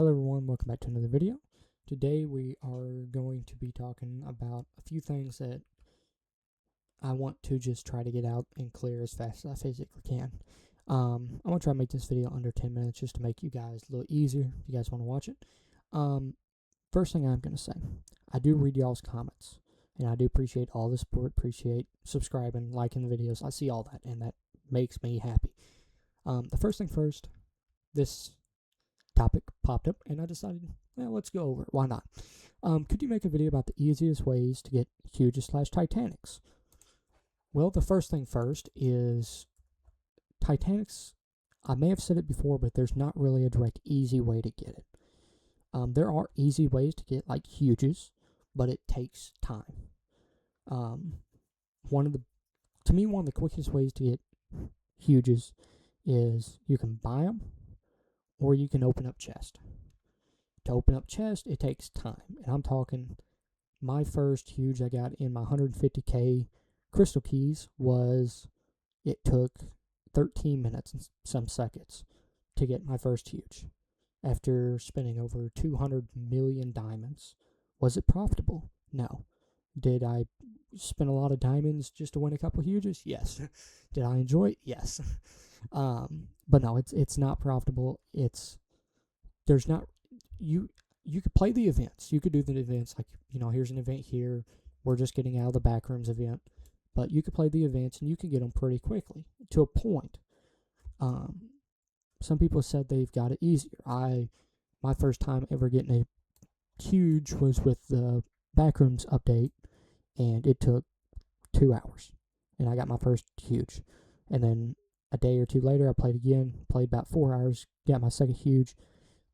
Hello everyone, welcome back to another video. Today we are going to be talking about a few things that I want to just try to get out and clear as fast as I physically can. I'm going to try to make this video under 10 minutes just to make you guys a little easier if you guys want to watch it. First thing I'm going to say, I do read y'all's comments, and I do appreciate all the support, appreciate subscribing, liking the videos. I see all that, and that makes me happy. The first thing first, this topic popped up and I decided, well, let's go over it. Why not? Could you make a video about the easiest ways to get Huges/Titanics? Well, the first thing first is Titanics. I may have said it before, but there's not really a direct easy way to get it. There are easy ways to get like Huges, but it takes time. One of the quickest ways to get Huges is you can buy them, or you can open up chest. To open up chest, it takes time. And I'm talking, my first Huge I got in my 150k crystal keys it took 13 minutes and some seconds to get my first Huge. After spending over 200 million diamonds. Was it profitable? No. Did I spend a lot of diamonds just to win a couple Huges? Yes. Did I enjoy it? Yes. But no, it's not profitable. You could play the events. You could do the events like, here's an event here. We're just getting out of the backrooms event. But you could play the events and you can get them pretty quickly to a point. Some people said they've got it easier. My first time ever getting a Huge was with the backrooms update, and it took 2 hours, and I got my first Huge. And then a day or two later, I played again, played about 4 hours, got my second Huge.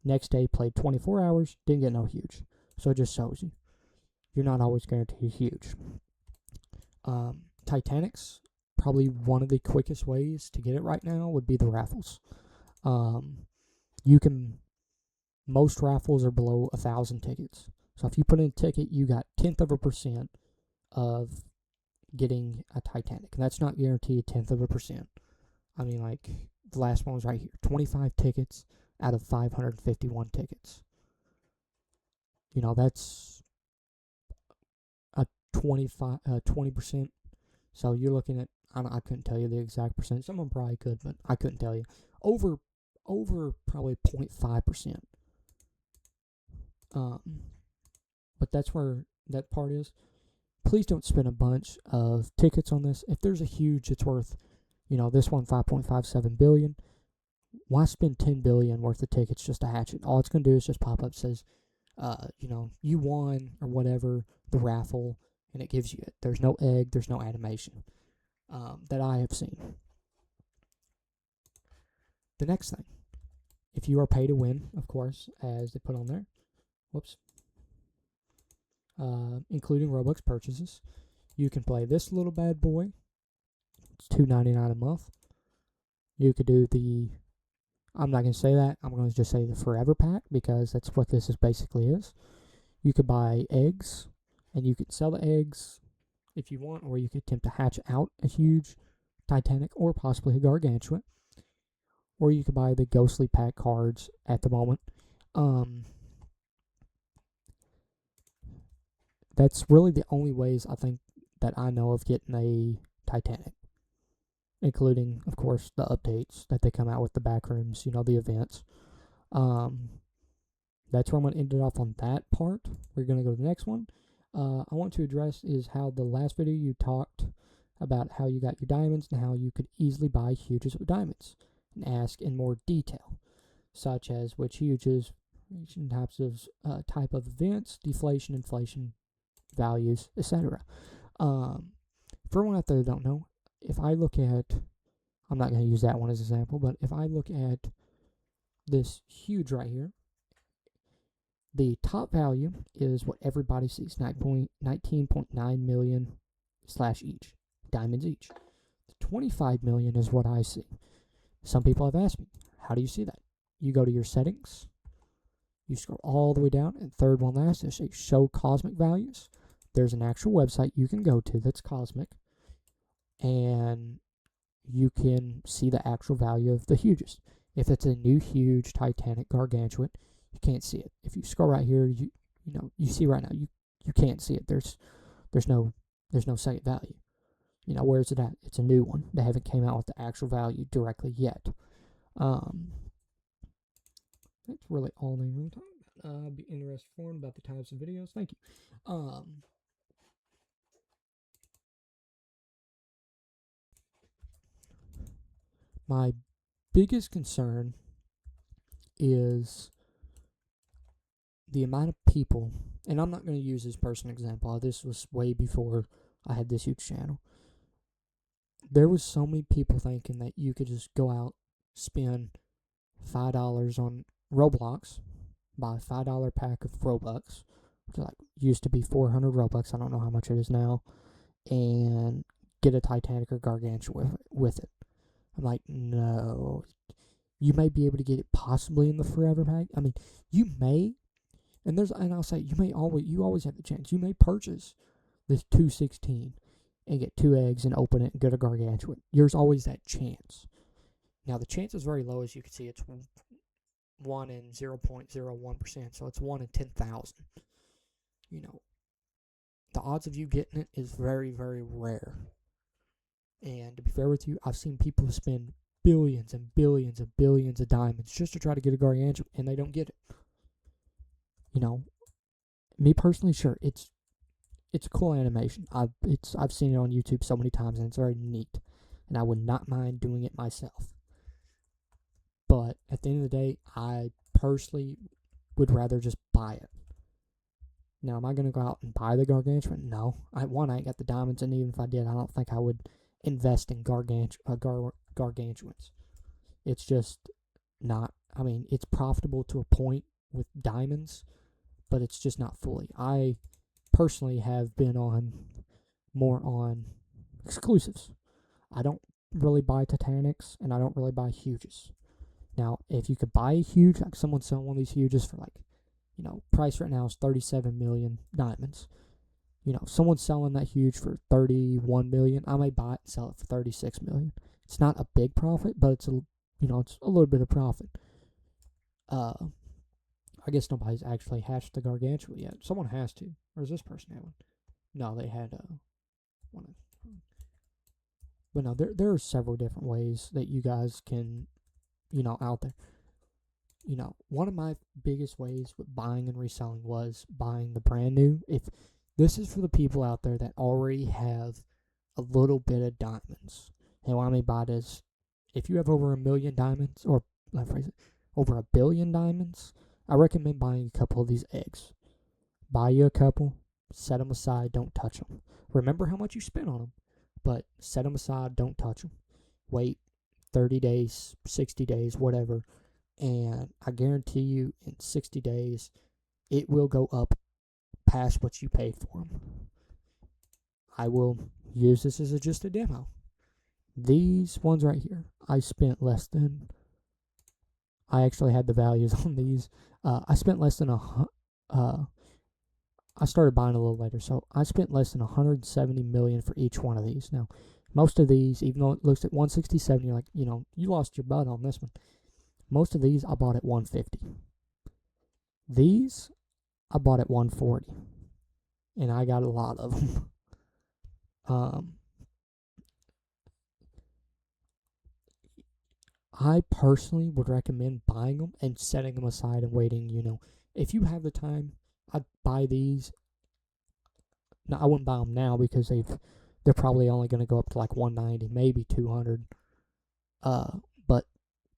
Next day, played 24 hours, didn't get no Huge. So it just shows you, you're not always guaranteed Huge. Titanics, probably one of the quickest ways to get it right now would be the raffles. Most raffles are below 1,000 tickets. So if you put in a ticket, you got 0.1% of getting a Titanic. And that's not guaranteed 0.1%. I mean, like, the last one was right here. 25 tickets out of 551 tickets. That's a 20%. So you're looking at, I couldn't tell you the exact percentage. Someone probably could, but I couldn't tell you. Over probably 0.5%. But that's where that part is. Please don't spend a bunch of tickets on this. If there's a Huge, it's worth, this one 5.57 billion. Why spend 10 billion worth of tickets just to hatch it? All it's going to do is just pop up, says, you won or whatever, the raffle, and it gives you it. There's no egg, there's no animation that I have seen. The next thing, if you are pay to win, of course, as they put on there, including Robux purchases, you can play this little bad boy. It's $2.99 a month. You could do I'm not going to say that. I'm going to just say the Forever Pack, because that's what this basically is. You could buy eggs, and you could sell the eggs if you want, or you could attempt to hatch out a Huge Titanic or possibly a Gargantuan. Or you could buy the Ghostly Pack cards at the moment. That's really the only ways I think that I know of getting a Titanic. Including, of course, the updates that they come out with, the backrooms, the events. That's where I'm going to end it off on that part. We're going to go to the next one. I want to address is how the last video you talked about how you got your diamonds and how you could easily buy Huges with diamonds. And ask in more detail, such as which Huges, type of events, deflation, inflation, values, etc. For everyone out there that don't know, if I look at, I'm not going to use that one as an example, but if I look at this Huge right here, the top value is what everybody sees, 19.9 million / each, diamonds each. The 25 million is what I see. Some people have asked me, how do you see that? You go to your settings, you scroll all the way down, and third one last is show cosmic values. There's an actual website you can go to that's cosmic, and you can see the actual value of the Huges. If it's a new Huge Titanic Gargantuan, You can't see it. If you scroll right here, you see right now you can't see it. There's no second value. Where's it at? It's a new one. They haven't came out with the actual value directly yet. That's really all they really talk about. I'd be interested for about the types of videos. Thank you. My biggest concern is the amount of people, and I'm not going to use this person example. This was way before I had this huge channel. There was so many people thinking that you could just go out, spend $5 on Roblox, buy a $5 pack of Robux, which like used to be 400 Robux. I don't know how much it is now, and get a Titanic or Gargantua with it. I'm like, no. You may be able to get it possibly in the Forever Pack. I mean, you may, and I'll say you always have the chance. You may purchase this 216 and get 2 eggs and open it and get a Gargantua. There's always that chance. Now the chance is very low, as you can see. It's 1 in 0.01%, so it's 1 in 10,000. The odds of you getting it is very, very rare. And to be fair with you, I've seen people spend billions and billions and billions of diamonds just to try to get a Gargantua, and they don't get it. Me personally, sure, it's a cool animation. I've seen it on YouTube so many times, and it's very neat, and I would not mind doing it myself. But at the end of the day, I personally would rather just buy it. Now, am I going to go out and buy the Gargantua? No. I ain't got the diamonds, and even if I did, I don't think I would invest in gargantuans. It's just not. I mean, it's profitable to a point with diamonds, but it's just not fully. I personally have been more on exclusives. I don't really buy Titanics, and I don't really buy Huges. Now, if you could buy a Huge, like someone's selling one of these Huges for price right now is 37 million diamonds. Someone's selling that Huge for 31 million. I may buy it and sell it for 36 million. It's not a big profit, but it's a little bit of profit. I guess nobody's actually hatched the Gargantua yet. Someone has to. Or does this person have one? No, they had one. But no, there are several different ways that you guys can, out there. One of my biggest ways with buying and reselling was buying the brand new. If this is for the people out there that already have a little bit of diamonds, and what I mean by it is, if you have over 1 million diamonds, or over 1 billion diamonds, I recommend buying a couple of these eggs. Buy you a couple, set them aside, don't touch them. Remember how much you spent on them, but set them aside, don't touch them. Wait 30 days, 60 days, whatever, and I guarantee you in 60 days, it will go up past what you paid for them. I will use this as just a demo. These ones right here, I spent less than, I actually had the values on these. I spent less than I started buying a little later, so I spent less than 170 million for each one of these. Now, most of these, even though it looks at 167, you're like, you lost your butt on this one. Most of these I bought at 150. These I bought at 140, and I got a lot of them. I personally would recommend buying them and setting them aside and waiting. If you have the time, I'd buy these. Now, I wouldn't buy them now because they're probably only going to go up to like 190, maybe 200. But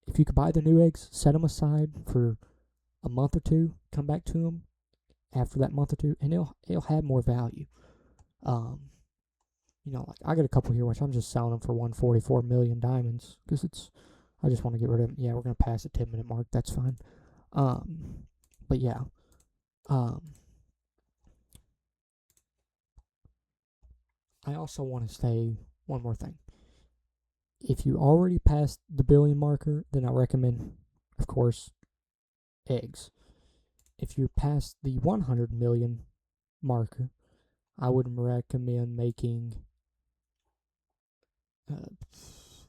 if you could buy the new eggs, set them aside for a month or two, come back to them after that month or two, and it'll have more value. Like I got a couple here which I'm just selling them for 144 million diamonds because I just want to get rid of them. Yeah, we're gonna pass the 10-minute mark. That's fine. But yeah. I also want to say one more thing. If you already passed the billion marker, then I recommend, of course, eggs. If you pass the 100 million marker, I would recommend making,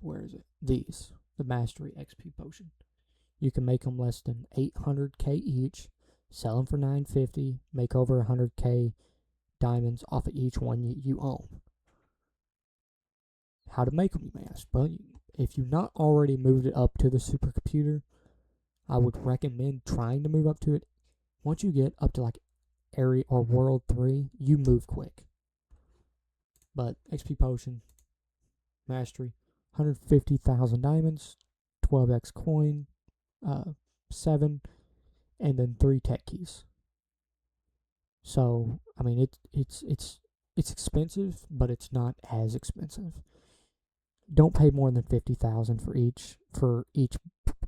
where is it? The Mastery XP Potion. You can make them less than 800K each, sell them for 950, make over 100K diamonds off of each one you own. How to make them, you may ask? But if you've not already moved it up to the supercomputer, I would recommend trying to move up to it. Once you get up to like area or world 3, you move quick. But XP potion, mastery, 150,000 diamonds, 12x coin, 7, and then 3 tech keys. So I mean it's expensive, but it's not as expensive. Don't pay more than 50,000 for each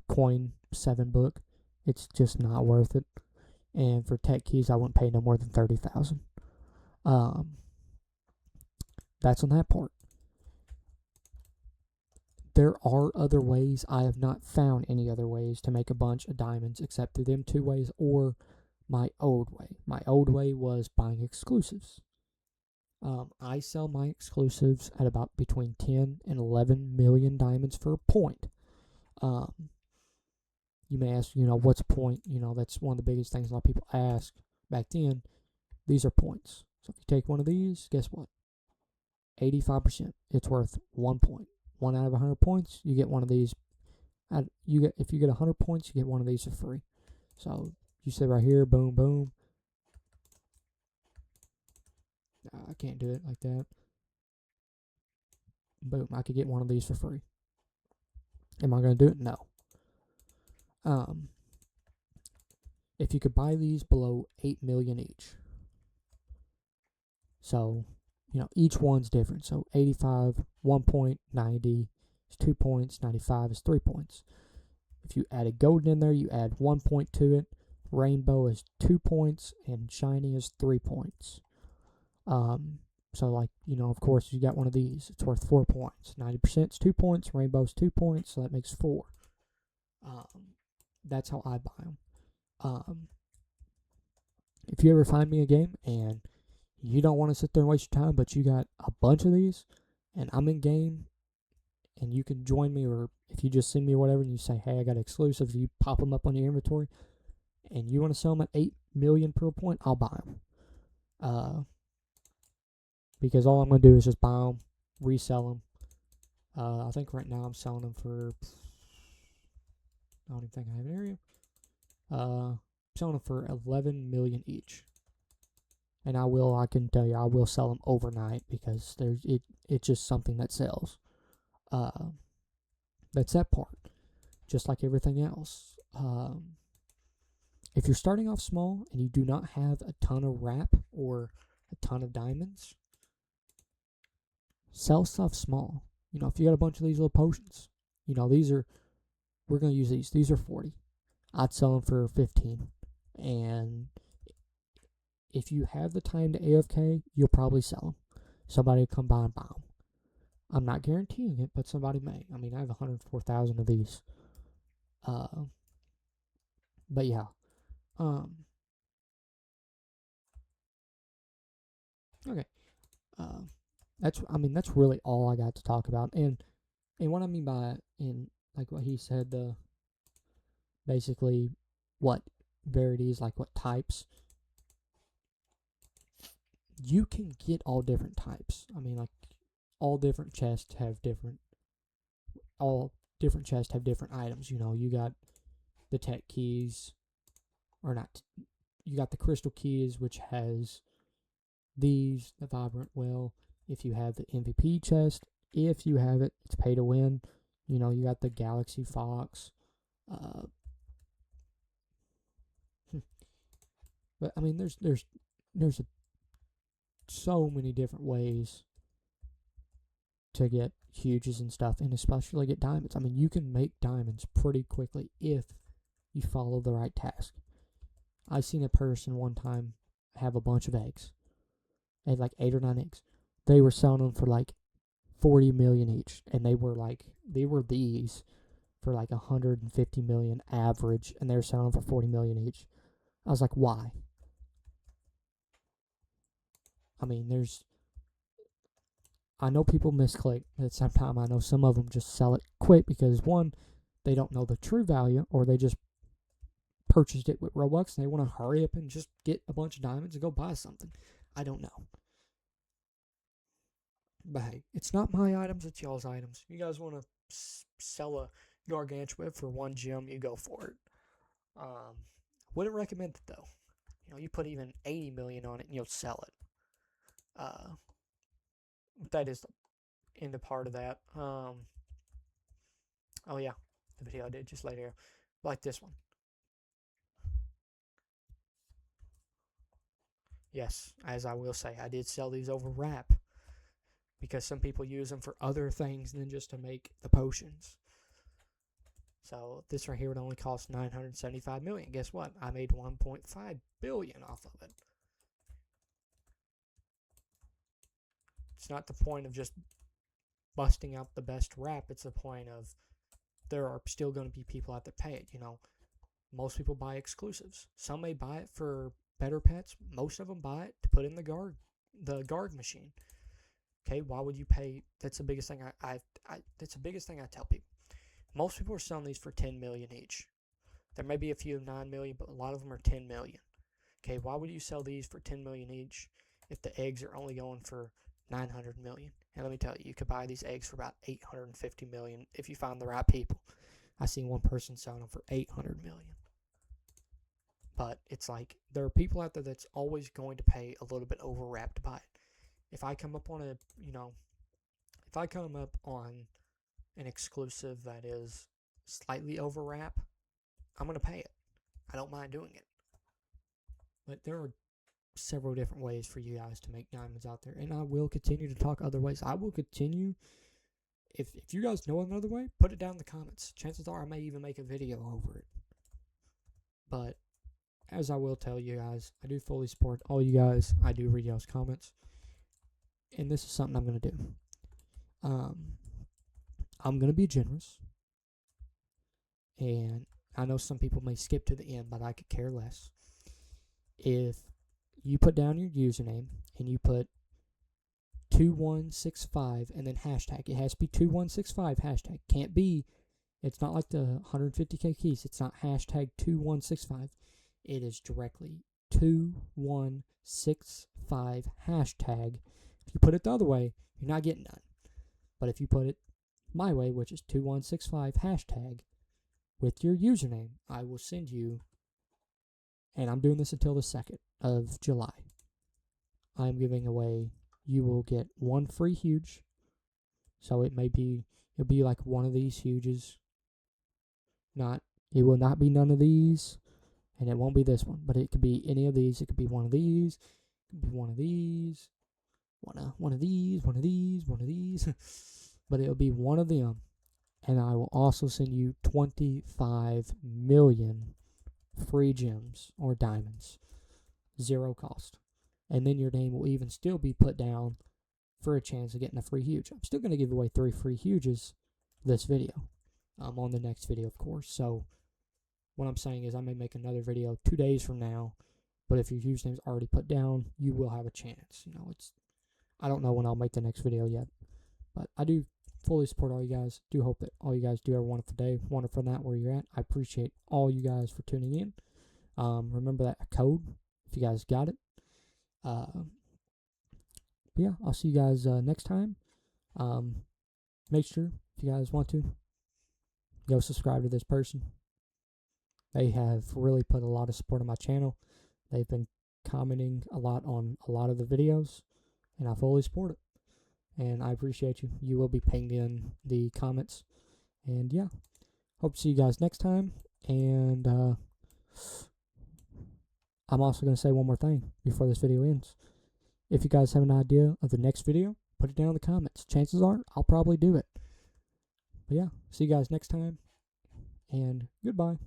coin 7 book. It's just not worth it. And for tech keys, I wouldn't pay no more than 30,000. That's on that part. There are other ways. I have not found any other ways to make a bunch of diamonds except through them 2 ways or my old way. My old way was buying exclusives. I sell my exclusives at about between 10 and 11 million diamonds for a point. You may ask, what's a point? That's one of the biggest things a lot of people ask back then. These are points. So if you take one of these, guess what? 85%. It's worth 1 point. 1 out of 100 points, you get one of these. If you get 100 points, you get one of these for free. So you say right here, boom, boom. I can't do it like that. Boom, I could get one of these for free. Am I going to do it? No. If you could buy these below 8 million each. So, each one's different. So 85, 1 point, 90 is 2 points, 95 is 3 points. If you add a golden in there, you add 1 point to it. Rainbow is 2 points, and shiny is 3 points. So of course, you got one of these. It's worth 4 points. 90% is 2 points. Rainbow's 2 points, so that makes 4. That's how I buy them. If you ever find me a game and you don't want to sit there and waste your time, but you got a bunch of these, and I'm in game, and you can join me, or if you just send me or whatever, and you say, hey, I got exclusives, you pop them up on your inventory, and you want to sell them at 8 million per point, I'll buy them. Because all I'm going to do is just buy them, resell them. I think right now I'm selling them for, I don't even think I have an area. I'm selling them for 11 million each. And I can tell you, I will sell them overnight because it's just something that sells. That's that part. Just like everything else. If you're starting off small and you do not have a ton of wrap or a ton of diamonds, sell stuff small. If you got a bunch of these little potions, we're going to use these. These are 40. I'd sell them for 15. And if you have the time to AFK, you'll probably sell them. Somebody will come by and buy them. I'm not guaranteeing it, but somebody may. I mean, I have 104,000 of these. But yeah. Okay. That's really all I got to talk about. And what I mean by, in like what he said, basically what verities, like what types, you can get all different types. I mean, like, all different chests have different items. You got the tech keys, or not, you got the crystal keys, which has these, the vibrant well. If you have the MVP chest, if you have it, it's pay to win. You got the Galaxy Fox. But I mean, there's so many different ways to get huges and stuff, and especially get diamonds. I mean, you can make diamonds pretty quickly if you follow the right task. I seen a person one time have a bunch of eggs. They had like 8 or 9 eggs. They were selling them for like 40 million each, and they were these for like 150 million average, and they were selling them for 40 million each. I was like, why? I mean, I know people misclick, but at the same time, I know some of them just sell it quick because, one, they don't know the true value, or they just purchased it with Robux and they want to hurry up and just get a bunch of diamonds and go buy something. I don't know. But hey, it's not my items, it's y'all's items. You guys want to sell a Gargantua for 1 gem, you go for it. Wouldn't recommend it though. You know, you put even 80 million on it and you'll sell it. That is the end of part of that. Oh yeah, the video I did just later, like this one. Yes, as I will say, I did sell these over wrap because some people use them for other things than just to make the potions. So this right here would only cost 975 million. Guess what? I made 1.5 billion off of it. It's not the point of just busting out the best wrap. It's the point of there are still going to be people out there pay it. You know, most people buy exclusives. Some may buy it for better pets. Most of them buy it to put in the guard machine. Okay, why would you pay? That's the biggest thing that's the biggest thing I tell people. Most people are selling these for 10 million each. There may be a few 9 million, but a lot of them are 10 million. Okay, why would you sell these for 10 million each if the eggs are only going for 900 million? And let me tell you, you could buy these eggs for about 850 million if you find the right people. I seen one person selling them for 800 million. But it's like there are people out there that's always going to pay a little bit over wrap to buy it. If I come up on an exclusive that is slightly over wrap, I'm going to pay it. I don't mind doing it. But there are several different ways for you guys to make diamonds out there, and I will continue to talk other ways. I will continue. If you guys know another way, put it down in the comments. Chances are I may even make a video over it. But as I will tell you guys, I do fully support all you guys. I do read y'all's comments. And this is something I'm going to do. I'm going to be generous. And I know some people may skip to the end, but I could care less. If you put down your username and you put 2165 and then hashtag, it has to be 2165 hashtag. Can't be, it's not like the 150k keys. It's not hashtag 2165. It is directly 2165 hashtag. If you put it the other way, you're not getting none. But if you put it my way, which is 2165 hashtag, with your username, I will send you, and I'm doing this until the 2nd of July. I'm giving away, you will get 1 free huge. So it'll be like one of these huges. It will not be none of these, and it won't be this one, but it could be any of these. It could be one of these, it could be one of these, one of these, one of these, one of these. But it'll be one of them. And I will also send you 25 million free gems or diamonds. 0 cost. And then your name will even still be put down for a chance of getting a free huge. I'm still going to give away 3 free huges this video. On the next video, of course. So what I'm saying is I may make another video 2 days from now. But if your username's already put down, you will have a chance. You know, I don't know when I'll make the next video yet. But I do fully support all you guys. Do hope that all you guys do have a wonderful day, wonderful night where you're at. I appreciate all you guys for tuning in. Remember that code if you guys got it. But yeah, I'll see you guys next time. Make sure if you guys want to go subscribe to this person. They have really put a lot of support on my channel. They've been commenting a lot on a lot of the videos, and I fully support it. And I appreciate you. You will be pinged in the comments. And yeah, hope to see you guys next time. And I'm also going to say one more thing before this video ends. If you guys have an idea of the next video, put it down in the comments. Chances are I'll probably do it. But yeah, see you guys next time. And goodbye.